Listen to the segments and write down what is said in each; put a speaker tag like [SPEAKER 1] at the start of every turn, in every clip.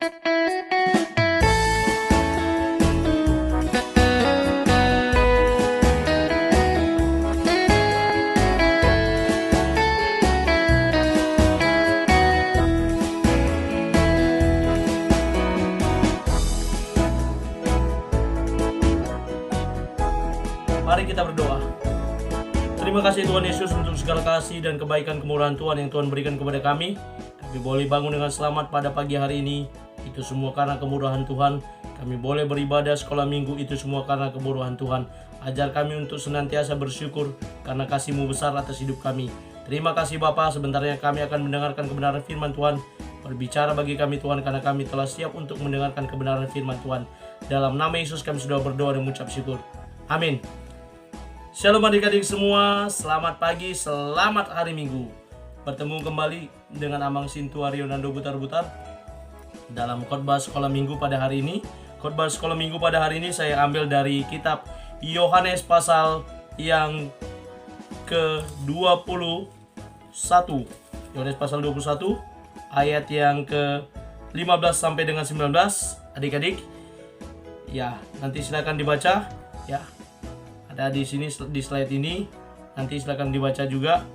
[SPEAKER 1] Mari kita berdoa. Terima kasih Tuhan Yesus untuk segala kasih dan kebaikan kemurahan Tuhan yang Tuhan berikan kepada kami. Kami boleh bangun dengan selamat pada pagi hari ini. Itu semua karena kemurahan Tuhan. Kami boleh beribadah sekolah minggu. Itu semua karena kemurahan Tuhan. Ajar kami untuk senantiasa bersyukur karena kasih-Mu besar atas hidup kami. Terima kasih Bapa. Sebentarnya kami akan mendengarkan kebenaran firman Tuhan. Berbicara bagi kami Tuhan, karena kami telah siap untuk mendengarkan kebenaran firman Tuhan. Dalam nama Yesus kami sudah berdoa dan mengucap syukur. Amin. Shalom adik-adik semua, selamat pagi, selamat hari Minggu. Bertemu kembali dengan Amang Sintu Aryo Nando Butar-Butar dalam khotbah sekolah minggu pada hari ini. Khotbah sekolah minggu pada hari ini saya ambil dari kitab Yohanes pasal yang ke-21. Yohanes pasal 21 ayat yang ke-15 sampai dengan 19. Adik-adik, ya, nanti silakan dibaca ya. Ada di sini di slide ini, nanti silakan dibaca juga.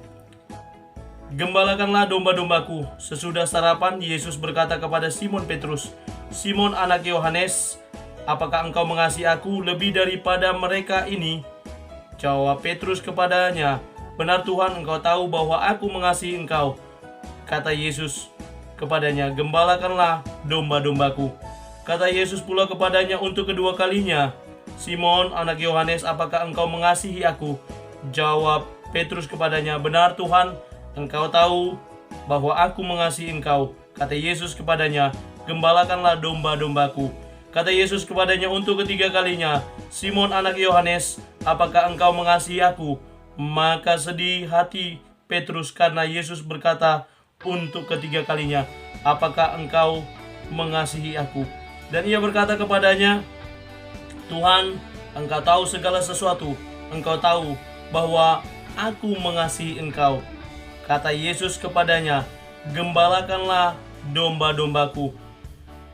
[SPEAKER 1] Gembalakanlah domba-dombaku. Sesudah sarapan, Yesus berkata kepada Simon Petrus, "Simon anak Yohanes, apakah engkau mengasihi aku lebih daripada mereka ini?" Jawab Petrus kepadanya, "Benar Tuhan, engkau tahu bahwa aku mengasihi engkau." Kata Yesus kepadanya, "Gembalakanlah domba-dombaku." Kata Yesus pula kepadanya untuk kedua kalinya, "Simon anak Yohanes, apakah engkau mengasihi aku?" Jawab Petrus kepadanya, "Benar Tuhan, engkau tahu bahwa aku mengasihi engkau." Kata Yesus kepadanya, "Gembalakanlah domba-dombaku." Kata Yesus kepadanya untuk ketiga kalinya, "Simon anak Yohanes, apakah engkau mengasihi aku?" Maka sedih hati Petrus karena Yesus berkata untuk ketiga kalinya, "Apakah engkau mengasihi aku?" Dan ia berkata kepadanya, "Tuhan, engkau tahu segala sesuatu. Engkau tahu bahwa aku mengasihi engkau." Kata Yesus kepadanya, "Gembalakanlah domba-dombaku.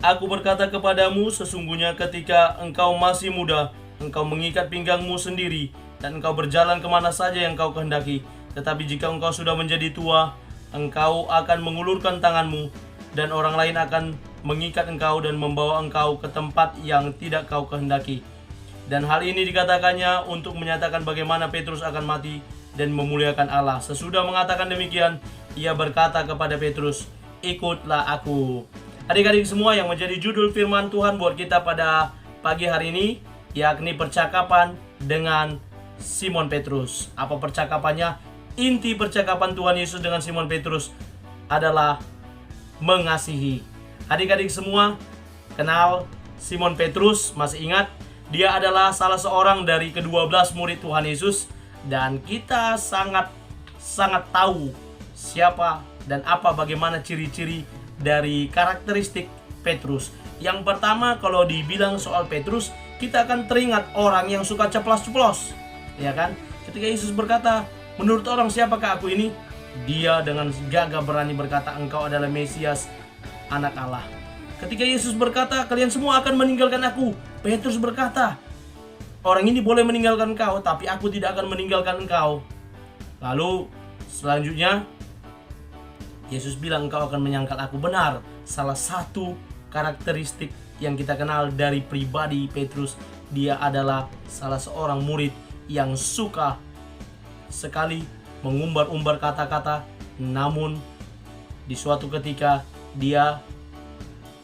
[SPEAKER 1] Aku berkata kepadamu, sesungguhnya ketika engkau masih muda, engkau mengikat pinggangmu sendiri, dan engkau berjalan kemana saja yang kau kehendaki. Tetapi jika engkau sudah menjadi tua, engkau akan mengulurkan tanganmu, dan orang lain akan mengikat engkau dan membawa engkau ke tempat yang tidak kau kehendaki." Dan hal ini dikatakannya untuk menyatakan bagaimana Petrus akan mati dan memuliakan Allah. Sesudah mengatakan demikian, ia berkata kepada Petrus, "Ikutlah aku." Adik-adik semua, yang menjadi judul firman Tuhan buat kita pada pagi hari ini, yakni percakapan dengan Simon Petrus. Apa percakapannya? Inti percakapan Tuhan Yesus dengan Simon Petrus adalah mengasihi. Adik-adik semua kenal Simon Petrus, masih ingat? Dia adalah salah seorang dari ke-12 murid Tuhan Yesus, dan kita sangat tahu siapa dan apa bagaimana ciri-ciri dari karakteristik Petrus. Yang pertama, kalau dibilang soal Petrus, kita akan teringat orang yang suka ceplas-ceplos, ya kan? Ketika Yesus berkata, "Menurut orang siapakah aku ini?" Dia dengan gagah berani berkata, "Engkau adalah Mesias, anak Allah." Ketika Yesus berkata, "Kalian semua akan meninggalkan aku," Petrus berkata, "Orang ini boleh meninggalkan engkau, tapi aku tidak akan meninggalkan engkau." Lalu selanjutnya Yesus bilang, "Engkau akan menyangkal aku." Benar, salah satu karakteristik yang kita kenal dari pribadi Petrus, dia adalah salah seorang murid yang suka sekali mengumbar-umbar kata-kata, namun di suatu ketika dia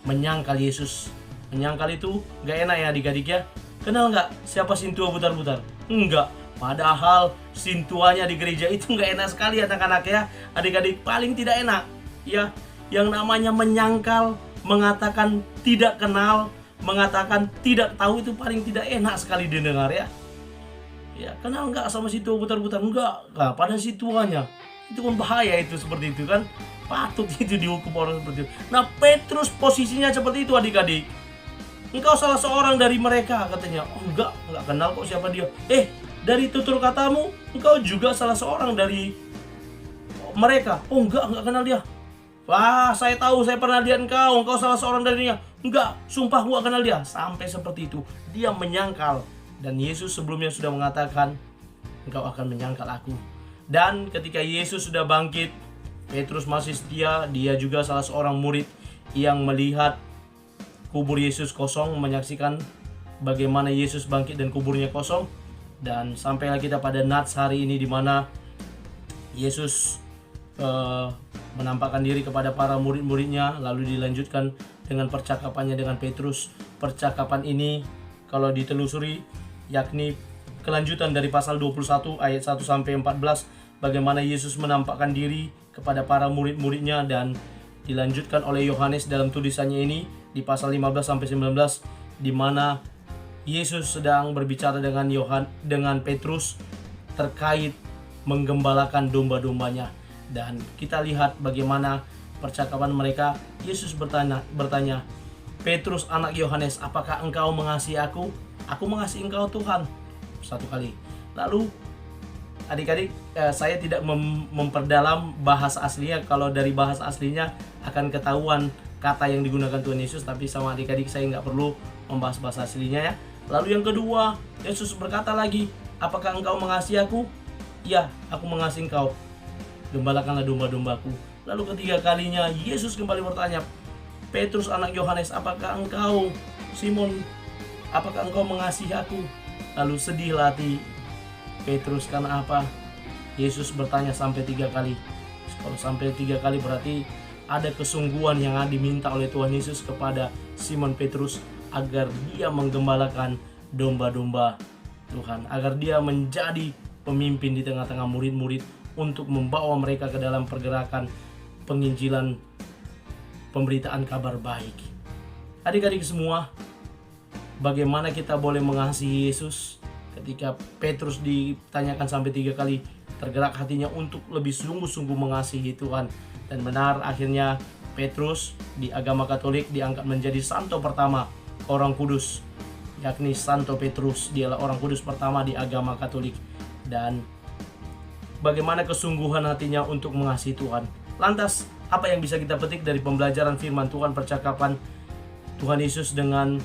[SPEAKER 1] menyangkal Yesus. Menyangkal itu gak enak ya adik-adik ya. Kenal gak siapa Sintua Butar-Butar? Enggak. Padahal sintuanya di gereja itu gak enak sekali anak-anak ya. Adik-adik, paling tidak enak ya. Yang namanya menyangkal, mengatakan tidak kenal, mengatakan tidak tahu, itu paling tidak enak sekali didengar ya. Ya, kenal nggak sama Sintua Butar-Butar? Enggak. Nah, pada situanya itu kan bahaya, itu seperti itu kan. Patut itu dihukum orang seperti itu. Nah, Petrus posisinya seperti itu adik-adik. "Engkau salah seorang dari mereka," katanya. "Oh, enggak kenal kok siapa dia." Dari tutur katamu, engkau juga salah seorang dari mereka." "Oh, enggak kenal dia." Wah, saya tahu, saya pernah lihat engkau salah seorang darinya. Enggak, sumpah gua kenal dia. Sampai seperti itu, dia menyangkal. Dan Yesus sebelumnya sudah mengatakan, engkau akan menyangkal aku. Dan ketika Yesus sudah bangkit, Petrus masih setia. Dia juga salah seorang murid yang melihat kubur Yesus kosong, menyaksikan bagaimana Yesus bangkit dan kuburnya kosong. Dan sampailah kita pada Nats hari ini, di mana Yesus menampakkan diri kepada para murid-muridnya, lalu dilanjutkan dengan percakapannya dengan Petrus. Percakapan ini kalau ditelusuri, yakni kelanjutan dari pasal 21 ayat 1 sampai 14, bagaimana Yesus menampakkan diri kepada para murid-muridnya, dan dilanjutkan oleh Yohanes dalam tulisannya ini di pasal 15 sampai 19, di mana Yesus sedang berbicara dengan Petrus terkait menggembalakan domba-dombanya. Dan kita lihat bagaimana percakapan mereka. Yesus bertanya, Petrus anak Yohanes, apakah engkau mengasihi aku? Aku mengasihi engkau Tuhan. Satu kali. Lalu adik-adik, saya tidak memperdalam bahasa aslinya. Kalau dari bahasa aslinya akan ketahuan kata yang digunakan Tuhan Yesus, tapi sama adik-adik saya nggak perlu membahas bahasa aslinya ya. Lalu yang kedua, Yesus berkata lagi, apakah engkau mengasihi aku? Ya, aku mengasihi engkau. Gembalakanlah domba-dombaku. Lalu ketiga kalinya Yesus kembali bertanya, Petrus anak Yohanes, apakah engkau, Simon, apakah engkau mengasihi aku? Lalu sedihlah hati Petrus, karena apa? Yesus bertanya sampai 3 kali. Kalau sampai 3 kali berarti ada kesungguhan yang diminta oleh Tuhan Yesus kepada Simon Petrus, agar dia menggembalakan domba-domba Tuhan, agar dia menjadi pemimpin di tengah-tengah murid-murid untuk membawa mereka ke dalam pergerakan penginjilan, pemberitaan kabar baik. Adik-adik semua, bagaimana kita boleh mengasihi Yesus? Ketika Petrus ditanyakan sampai 3 kali, tergerak hatinya untuk lebih sungguh-sungguh mengasihi Tuhan. Dan benar, akhirnya Petrus di agama Katolik diangkat menjadi santo pertama, orang kudus, yakni Santo Petrus. Dialah orang kudus pertama di agama Katolik. Dan bagaimana kesungguhan hatinya untuk mengasihi Tuhan. Lantas, apa yang bisa kita petik dari pembelajaran firman Tuhan, percakapan Tuhan Yesus dengan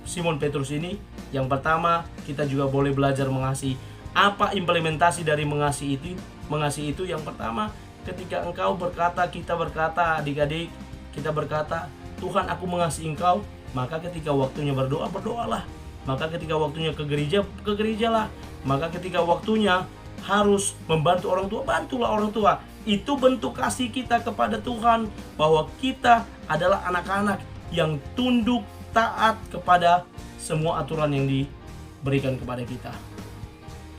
[SPEAKER 1] Simon Petrus ini? Yang pertama, kita juga boleh belajar mengasihi. Apa implementasi dari mengasihi itu? Mengasihi itu yang pertama, ketika engkau berkata, kita berkata, adik-adik, kita berkata, Tuhan, aku mengasihi engkau, maka ketika waktunya berdoa, berdoalah. Maka ketika waktunya ke gerejalah. Maka ketika waktunya harus membantu orang tua, bantulah orang tua. Itu bentuk kasih kita kepada Tuhan, bahwa kita adalah anak-anak yang tunduk, taat kepada semua aturan yang diberikan kepada kita.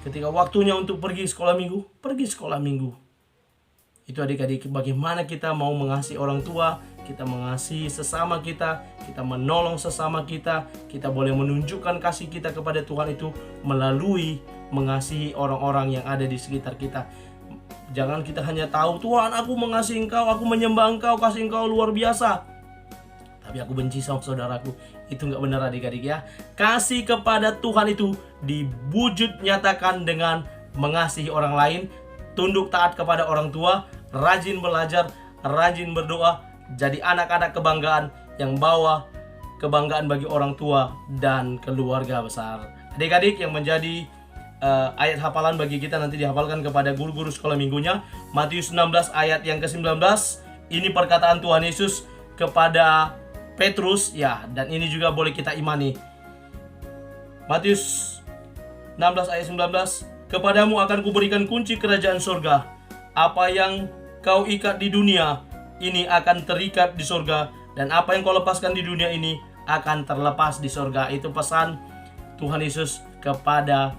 [SPEAKER 1] Ketika waktunya untuk pergi sekolah minggu, pergi sekolah minggu. Itu adik-adik, bagaimana kita mau mengasihi orang tua, kita mengasihi sesama kita menolong sesama kita boleh menunjukkan kasih kita kepada Tuhan itu melalui mengasihi orang-orang yang ada di sekitar kita. Jangan kita hanya tahu, Tuhan, aku mengasihi engkau, aku menyembah engkau, kasih engkau luar biasa, tapi aku benci sama saudaraku. Itu nggak benar adik-adik ya. Kasih kepada Tuhan itu diwujud nyatakan dengan mengasihi orang lain, tunduk taat kepada orang tua, rajin belajar, rajin berdoa, jadi anak-anak kebanggaan yang bawa kebanggaan bagi orang tua dan keluarga besar. Adik-adik, yang menjadi ayat hafalan bagi kita nanti dihafalkan kepada guru-guru sekolah minggunya, Matius 16 ayat yang ke-19. Ini perkataan Tuhan Yesus kepada Petrus ya, dan ini juga boleh kita imani. Matius 16 ayat 19, kepadamu akan kuberikan kunci kerajaan surga. Apa yang kau ikat di dunia ini akan terikat di surga, dan apa yang kau lepaskan di dunia ini akan terlepas di surga. Itu pesan Tuhan Yesus kepada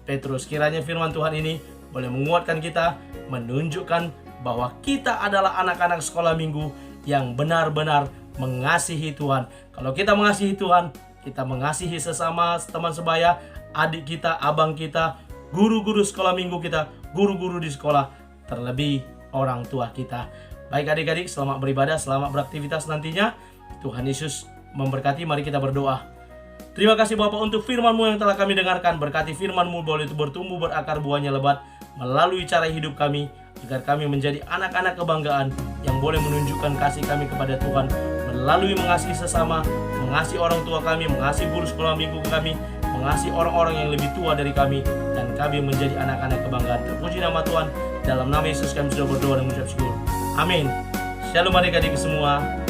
[SPEAKER 1] Petrus. Kiranya firman Tuhan ini boleh menguatkan kita, menunjukkan bahwa kita adalah anak-anak sekolah minggu yang benar-benar mengasihi Tuhan. Kalau kita mengasihi Tuhan, kita mengasihi sesama teman sebaya, adik kita, abang kita, guru-guru sekolah minggu kita, guru-guru di sekolah, terlebih orang tua kita. Baik adik-adik, selamat beribadah, selamat beraktivitas nantinya. Tuhan Yesus memberkati. Mari kita berdoa. Terima kasih Bapa untuk firman-Mu yang telah kami dengarkan. Berkati firman-Mu boleh itu bertumbuh, berakar, buahnya lebat melalui cara hidup kami. agar kami menjadi anak-anak kebanggaan yang boleh menunjukkan kasih kami kepada Tuhan melalui mengasihi sesama, mengasihi orang tua kami, mengasihi guru sekolah minggu kami, mengasihi orang-orang yang lebih tua dari kami, dan kami menjadi anak-anak kebanggaan. Terpuji nama Tuhan. Dalam nama Yesus kami sudah berdoa dan mengucap syukur. Amin. Shalom adik-adik semua.